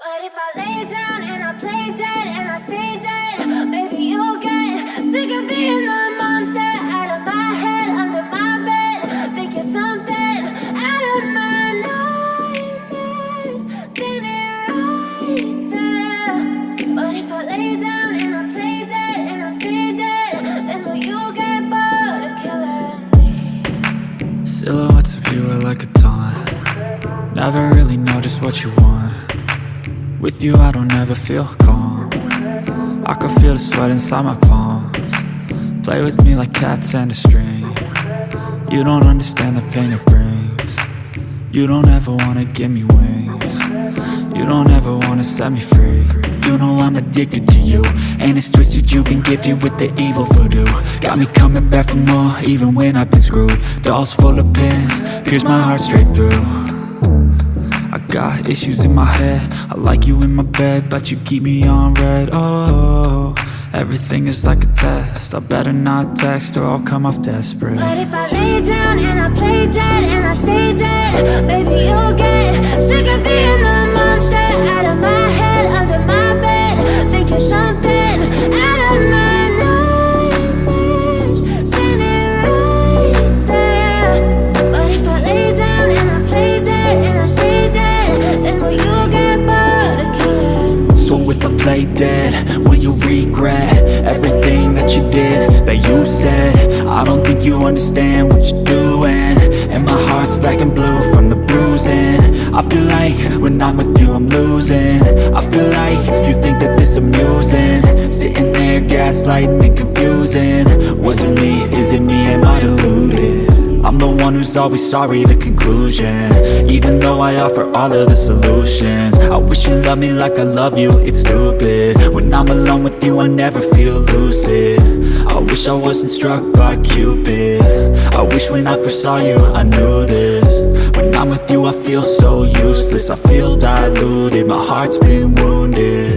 What if I lay down and I play dead and I stay dead? Baby, you'll get sick of being the monster out of my head, under my bed. Think you're something out of my nightmares, standing right there. But if I lay down and I play dead and I stay dead, then will you get bored of killing me? Silhouettes of you are like a taunt. Never really know just what you want. With you I don't ever feel calm. I can feel the sweat inside my palms. Play with me like cats and a string. You don't understand the pain it brings. You don't ever wanna give me wings. You don't ever wanna set me free. You know I'm addicted to you, and it's twisted, you've been gifted with the evil voodoo. Got me coming back for more, even when I've been screwed. Dolls full of pins, pierce my heart straight through. I got issues in my head, I like you in my bed, but you keep me on red. Oh, everything is like a test. I better not text or I'll come off desperate. But if I lay down and I play dead and I stay dead, baby, you'll get sick of being the monster out of my head, under my bed. Think you're something out of my nightmares, standing right there. But if I lay down and I play dead and I stay dead, then will you get bored of killing me? So if I play dead, will you regret everything that you did, that you said? I don't think you understand what you're doing, and my heart's black and blue from the bruising. I feel like when I'm with you I'm losing. I feel like you think that this amusing, sitting there gaslighting and confusing. Was it me? Is it me? Am I deluded? I'm the one who's always sorry, the conclusion, even though I offer all of the solutions. I wish you loved me like I love you, it's stupid. When I'm alone with you I never feel lucid. I wish I wasn't struck by Cupid. I wish when I first saw you I knew this. When I'm with you I feel so useless, I feel diluted, my heart's been wounded.